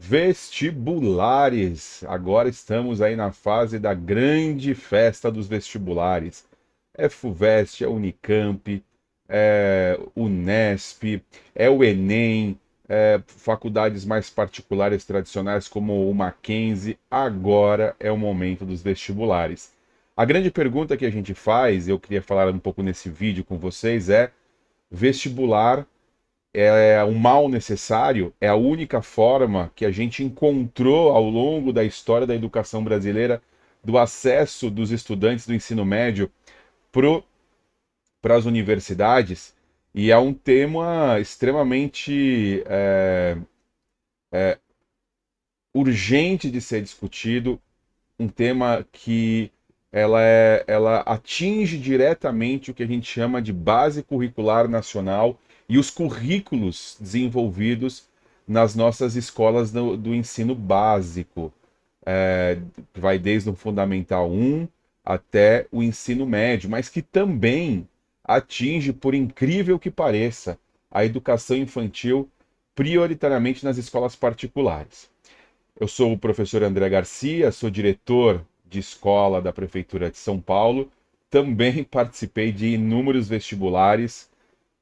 Vestibulares. Agora estamos aí na fase da grande festa dos vestibulares. É FUVEST, é Unicamp, é Unesp, é o Enem, é faculdades mais particulares tradicionais como o Mackenzie. Agora é o momento dos vestibulares. A grande pergunta que a gente faz, eu queria falar um pouco nesse vídeo com vocês, é: vestibular é um mal necessário? É a única forma que a gente encontrou ao longo da história da educação brasileira do acesso dos estudantes do ensino médio para as universidades? E é um tema extremamente urgente de ser discutido, um tema que ela atinge diretamente o que a gente chama de base curricular nacional e os currículos desenvolvidos nas nossas escolas do ensino básico. Vai desde o Fundamental 1 até o ensino médio, mas que também atinge, por incrível que pareça, a educação infantil, prioritariamente nas escolas particulares. Eu sou o professor André Garcia, sou diretor de escola da Prefeitura de São Paulo, também participei de inúmeros vestibulares,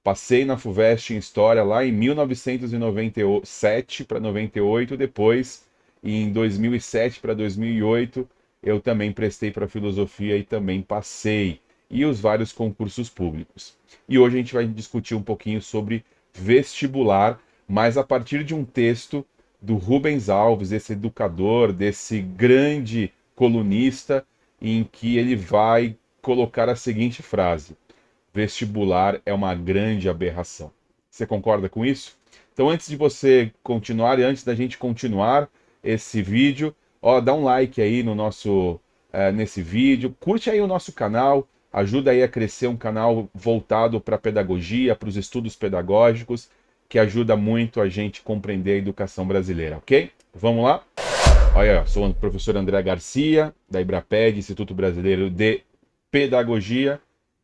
passei na FUVEST em História lá em 1997 para 98, depois em 2007 para 2008 eu também prestei para Filosofia e também passei, e os vários concursos públicos. E hoje a gente vai discutir um pouquinho sobre vestibular, mas a partir de um texto do Rubens Alves, esse educador, desse grande colunista, em que ele vai colocar a seguinte frase: vestibular é uma grande aberração. Você concorda com isso? Então, antes de você continuar e antes da gente continuar esse vídeo, ó, dá um like aí no nosso nesse vídeo, curte aí o nosso canal, ajuda aí a crescer um canal voltado para a pedagogia, para os estudos pedagógicos, que ajuda muito a gente compreender a educação brasileira, ok? Vamos lá? Olha, sou o professor André Garcia, da IBRAPED, Instituto Brasileiro de Pedagogia,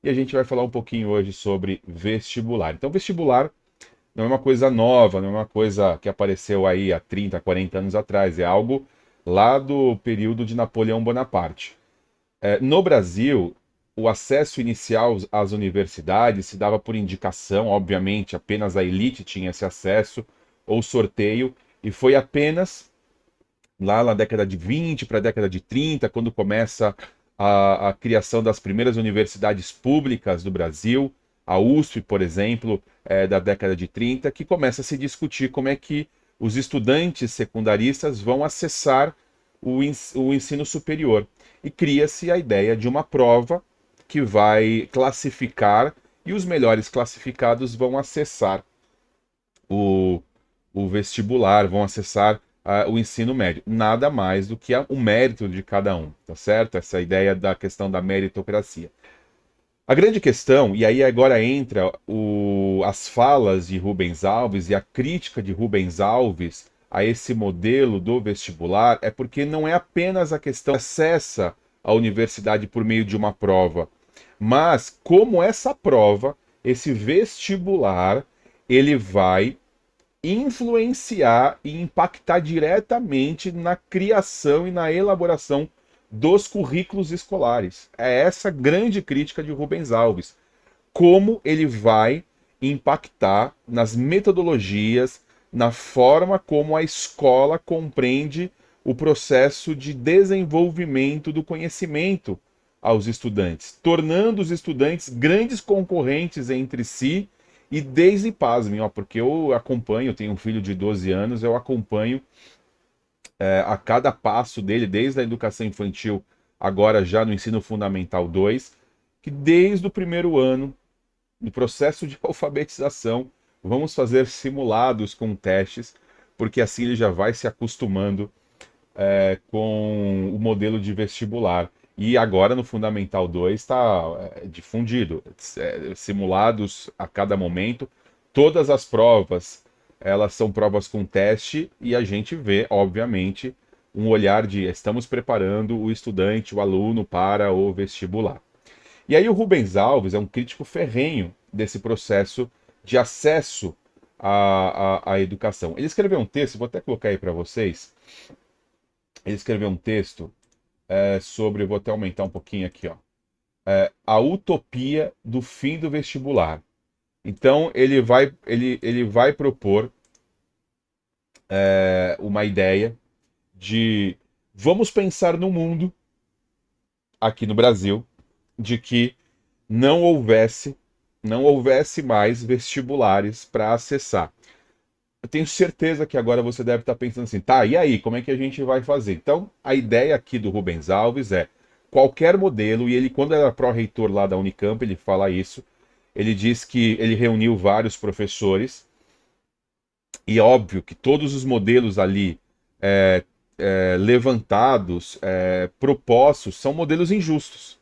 e a gente vai falar um pouquinho hoje sobre vestibular. Então, vestibular não é uma coisa nova, não é uma coisa que apareceu aí há 30, 40 anos atrás, é algo lá do período de Napoleão Bonaparte. No Brasil, o acesso inicial às universidades se dava por indicação, obviamente, apenas a elite tinha esse acesso, ou sorteio, e foi apenas lá na década de 20 para a década de 30, quando começa a criação das primeiras universidades públicas do Brasil, a USP, por exemplo, da década de 30, que começa a se discutir como é que os estudantes secundaristas vão acessar o ensino superior. E cria-se a ideia de uma prova que vai classificar, e os melhores classificados vão acessar o, o vestibular, vão acessar o ensino médio. Nada mais do que o mérito de cada um, tá certo? Essa ideia da questão da meritocracia. A grande questão, e aí agora entra as falas de Rubens Alves e a crítica de Rubens Alves a esse modelo do vestibular, é porque não é apenas a questão de acessa à universidade por meio de uma prova, mas como essa prova, esse vestibular, ele vai influenciar e impactar diretamente na criação e na elaboração dos currículos escolares. É essa grande crítica de Rubens Alves. Como ele vai impactar nas metodologias, na forma como a escola compreende o processo de desenvolvimento do conhecimento aos estudantes, tornando os estudantes grandes concorrentes entre si. E desde, pasmem, ó, porque eu acompanho, eu tenho um filho de 12 anos, eu acompanho a cada passo dele, desde a educação infantil, agora já no ensino fundamental 2, que desde o primeiro ano, no processo de alfabetização, vamos fazer simulados com testes, porque assim ele já vai se acostumando com o modelo de vestibular. E agora no Fundamental 2 está difundido, simulados a cada momento. Todas as provas, elas são provas com teste e a gente vê, obviamente, um olhar de estamos preparando o estudante, o aluno para o vestibular. E aí o Rubens Alves é um crítico ferrenho desse processo de acesso a educação. Ele escreveu um texto, vou até colocar aí para vocês. Ele escreveu um texto sobre, vou até aumentar um pouquinho aqui, ó, a utopia do fim do vestibular. Então ele vai propor uma ideia de vamos pensar no mundo aqui no Brasil de que não houvesse não houvesse mais vestibulares para acessar. Eu tenho certeza que agora você deve estar pensando assim, tá, e aí, como é que a gente vai fazer? Então, a ideia aqui do Rubens Alves é qualquer modelo, e ele, quando era pró-reitor lá da Unicamp, ele fala isso, ele diz que ele reuniu vários professores, e óbvio que todos os modelos ali levantados, propostos, são modelos injustos,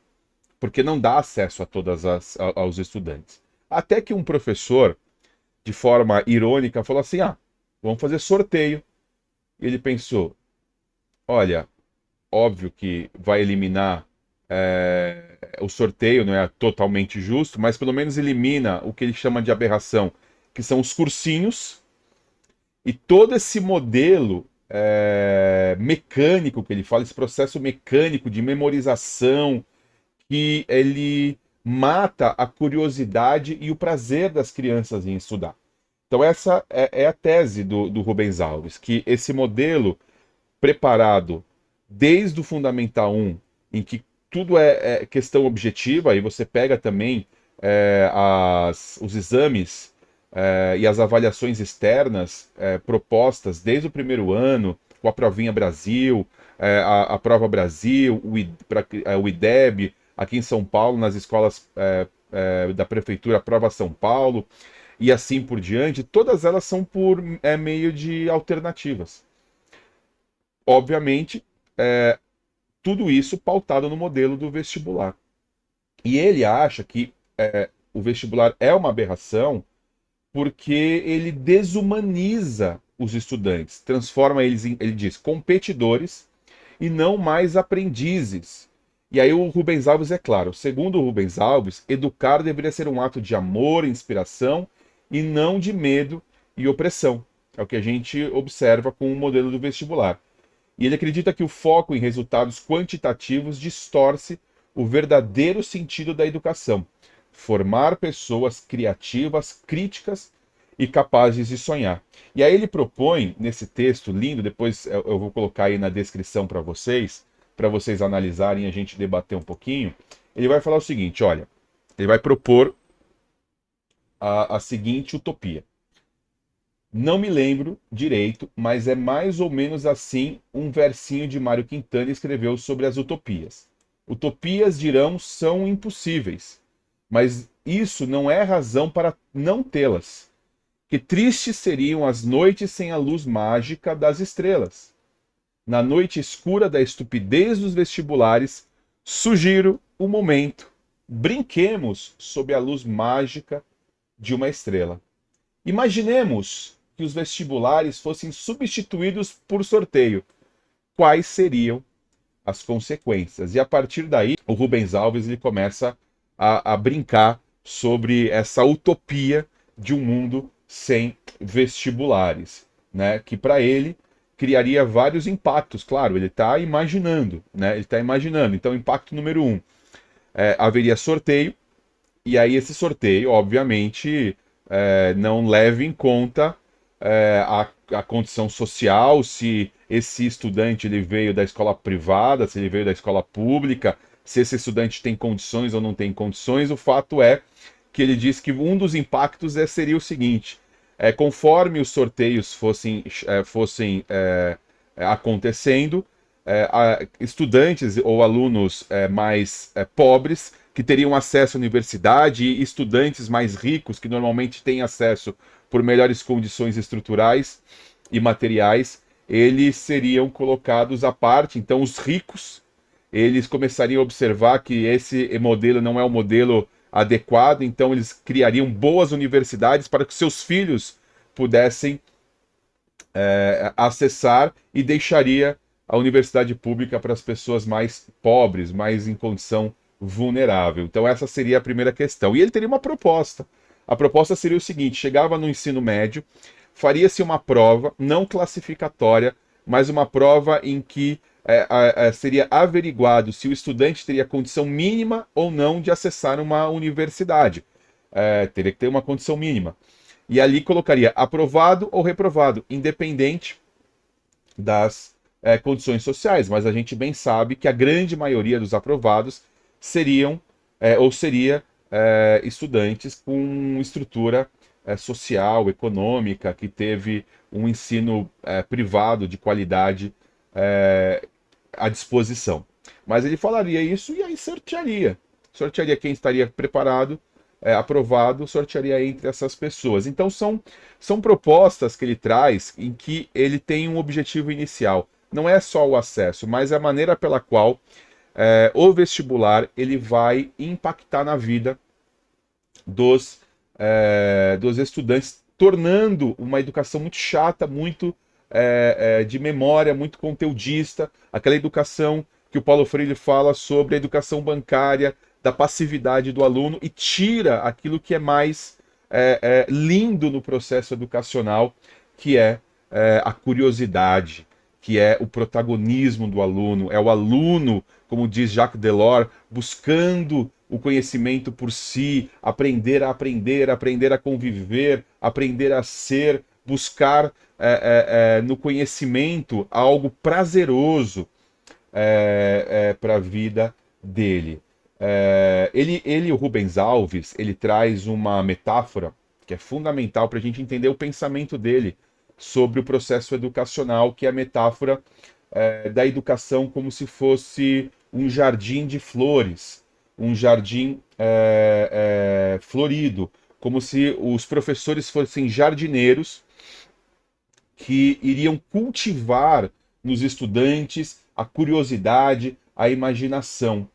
porque não dá acesso a aos estudantes. Até que um professor, de forma irônica, falou assim, vamos fazer sorteio. E ele pensou, olha, óbvio que vai eliminar o sorteio, não é totalmente justo, mas pelo menos elimina o que ele chama de aberração, que são os cursinhos, e todo esse modelo mecânico que ele fala, esse processo mecânico de memorização, que ele mata a curiosidade e o prazer das crianças em estudar. Então essa é a tese do Rubens Alves, que esse modelo preparado desde o Fundamental 1, em que tudo é questão objetiva, e você pega também os exames e as avaliações externas propostas desde o primeiro ano, com a Provinha Brasil, a Prova Brasil, o IDEB, aqui em São Paulo, nas escolas da Prefeitura, a Prova São Paulo, e assim por diante, todas elas são por meio de alternativas. Obviamente, tudo isso pautado no modelo do vestibular. E ele acha que o vestibular é uma aberração porque ele desumaniza os estudantes, transforma eles em, ele diz, competidores e não mais aprendizes. E aí o Rubens Alves é claro, segundo o Rubens Alves, educar deveria ser um ato de amor, inspiração e não de medo e opressão. É o que a gente observa com o modelo do vestibular. E ele acredita que o foco em resultados quantitativos distorce o verdadeiro sentido da educação. Formar pessoas criativas, críticas e capazes de sonhar. E aí ele propõe, nesse texto lindo, depois eu vou colocar aí na descrição para vocês analisarem e a gente debater um pouquinho, ele vai falar o seguinte, olha, ele vai propor a seguinte utopia. Não me lembro direito, mas é mais ou menos assim um versinho de Mário Quintana escreveu sobre as utopias. Utopias, dirão, são impossíveis, mas isso não é razão para não tê-las. Que tristes seriam as noites sem a luz mágica das estrelas. Na noite escura da estupidez dos vestibulares, sugiro o momento. Brinquemos sob a luz mágica de uma estrela. Imaginemos que os vestibulares fossem substituídos por sorteio. Quais seriam as consequências? E a partir daí, o Rubens Alves ele começa a brincar sobre essa utopia de um mundo sem vestibulares, né? Que para ele criaria vários impactos. Claro, ele está imaginando, né? Ele está imaginando. Então, impacto número 1, haveria sorteio, e aí esse sorteio, obviamente, não leva em conta a condição social, se esse estudante ele veio da escola privada, se ele veio da escola pública, se esse estudante tem condições ou não tem condições. O fato é que ele diz que um dos impactos seria o seguinte, conforme os sorteios fossem acontecendo, estudantes ou alunos mais pobres que teriam acesso à universidade e estudantes mais ricos que normalmente têm acesso por melhores condições estruturais e materiais, eles seriam colocados à parte. Então os ricos, eles começariam a observar que esse modelo não é o modelo adequado, então eles criariam boas universidades para que seus filhos pudessem acessar, e deixaria a universidade pública para as pessoas mais pobres, mais em condição vulnerável. Então essa seria a primeira questão. E ele teria uma proposta. A proposta seria o seguinte: chegava no ensino médio, faria-se uma prova não classificatória, mas uma prova em que seria averiguado se o estudante teria condição mínima ou não de acessar uma universidade. Teria que ter uma condição mínima. E ali colocaria aprovado ou reprovado, independente das condições sociais. Mas a gente bem sabe que a grande maioria dos aprovados seriam ou seria estudantes com estrutura social, econômica, que teve um ensino privado de qualidade à disposição. Mas ele falaria isso e aí sortearia. Sortearia quem estaria preparado, aprovado, sortearia entre essas pessoas. Então são propostas que ele traz em que ele tem um objetivo inicial. Não é só o acesso, mas a maneira pela qual o vestibular ele vai impactar na vida dos estudantes, tornando uma educação muito chata, muito de memória, muito conteudista, aquela educação que o Paulo Freire fala sobre a educação bancária, da passividade do aluno e tira aquilo que é mais lindo no processo educacional, que é a curiosidade, que é o protagonismo do aluno, é o aluno, como diz Jacques Delors, buscando o conhecimento por si, aprender a aprender, aprender a conviver, aprender a ser, buscar no conhecimento algo prazeroso para a vida dele. O Rubens Alves, ele traz uma metáfora que é fundamental para a gente entender o pensamento dele sobre o processo educacional, que é a metáfora da educação como se fosse um jardim de flores, um jardim florido, como se os professores fossem jardineiros que iriam cultivar nos estudantes a curiosidade, a imaginação.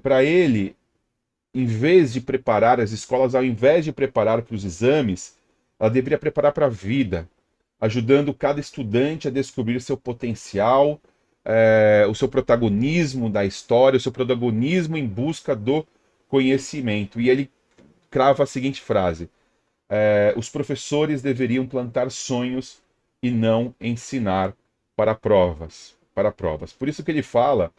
Para ele, em vez de preparar as escolas, ao invés de preparar para os exames, ela deveria preparar para a vida, ajudando cada estudante a descobrir seu potencial, o seu protagonismo da história, o seu protagonismo em busca do conhecimento. E ele crava a seguinte frase: os professores deveriam plantar sonhos e não ensinar para provas. Para provas. Por isso que ele fala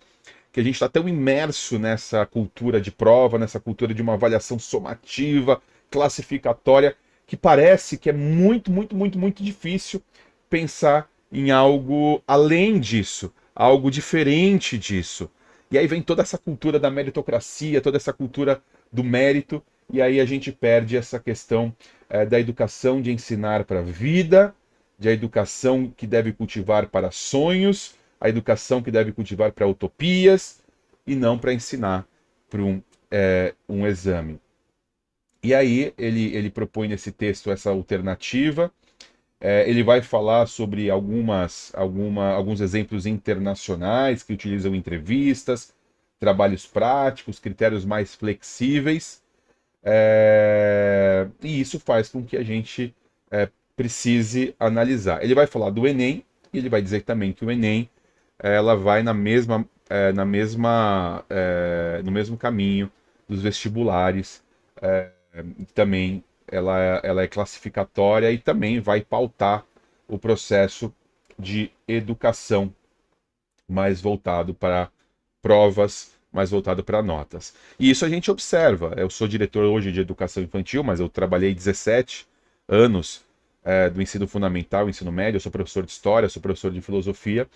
que a gente está tão imerso nessa cultura de prova, nessa cultura de uma avaliação somativa, classificatória, que parece que é muito, muito, muito, muito difícil pensar em algo além disso, algo diferente disso. E aí vem toda essa cultura da meritocracia, toda essa cultura do mérito, e aí a gente perde essa questão da educação de ensinar para a vida, de a educação que deve cultivar para sonhos, a educação que deve cultivar para utopias e não para ensinar para um exame. E aí ele propõe nesse texto essa alternativa. Ele vai falar sobre alguns exemplos internacionais que utilizam entrevistas, trabalhos práticos, critérios mais flexíveis. E isso faz com que a gente precise analisar. Ele vai falar do Enem, e ele vai dizer também que o Enem ela vai no mesmo caminho dos vestibulares. Também ela é classificatória e também vai pautar o processo de educação mais voltado para provas, mais voltado para notas. E isso a gente observa. Eu sou diretor hoje de educação infantil, mas eu trabalhei 17 anos do ensino fundamental, ensino médio, eu sou professor de história, sou professor de filosofia,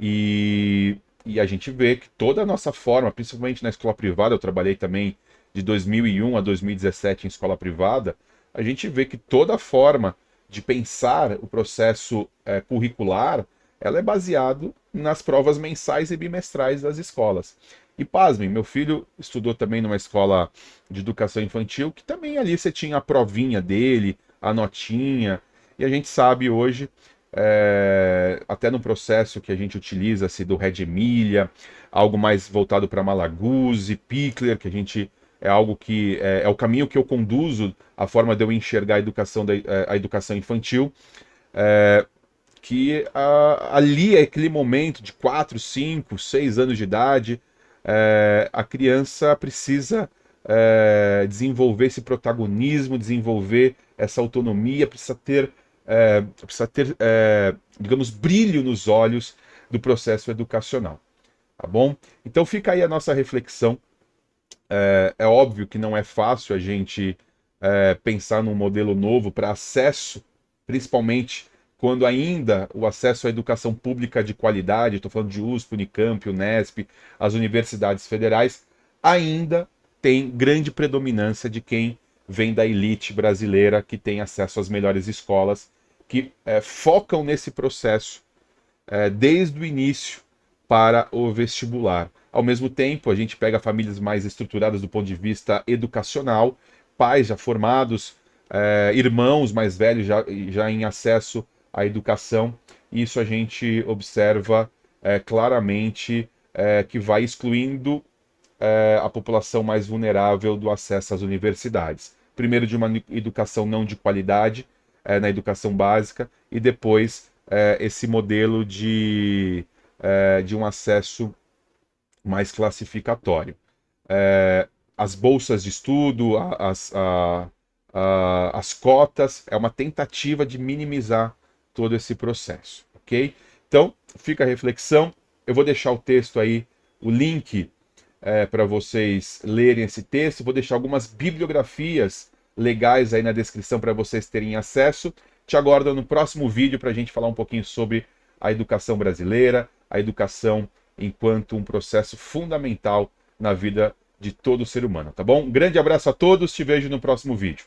e a gente vê que toda a nossa forma, principalmente na escola privada, eu trabalhei também de 2001 a 2017 em escola privada, a gente vê que toda a forma de pensar o processo curricular, ela é baseado nas provas mensais e bimestrais das escolas. E pasmem, meu filho estudou também numa escola de educação infantil, que também ali você tinha a provinha dele, a notinha, e a gente sabe hoje, até no processo que a gente utiliza-se do Red Emília, algo mais voltado para Malaguzzi, Pickler, que a gente é algo que é o caminho que eu conduzo, a forma de eu enxergar a educação infantil, que ali é aquele momento de 4, 5, 6 anos de idade, a criança precisa desenvolver esse protagonismo, desenvolver essa autonomia, precisa ter, digamos, brilho nos olhos do processo educacional, tá bom? Então fica aí a nossa reflexão. É óbvio que não é fácil a gente pensar num modelo novo para acesso, principalmente quando ainda o acesso à educação pública de qualidade, estou falando de USP, Unicamp, Unesp, as universidades federais, ainda tem grande predominância de quem vem da elite brasileira, que tem acesso às melhores escolas, que focam nesse processo desde o início para o vestibular. Ao mesmo tempo, a gente pega famílias mais estruturadas do ponto de vista educacional, pais já formados, irmãos mais velhos já em acesso à educação. Isso a gente observa claramente que vai excluindo a população mais vulnerável do acesso às universidades. Primeiro, de uma educação não de qualidade, na educação básica, e depois esse modelo de um acesso mais classificatório. As bolsas de estudo, as cotas, é uma tentativa de minimizar todo esse processo, ok? Então, fica a reflexão. Eu vou deixar o texto aí, o link para vocês lerem esse texto. Vou deixar algumas bibliografias legais aí na descrição para vocês terem acesso. Te aguardo no próximo vídeo para a gente falar um pouquinho sobre a educação brasileira, a educação enquanto um processo fundamental na vida de todo ser humano, tá bom? Um grande abraço a todos, te vejo no próximo vídeo.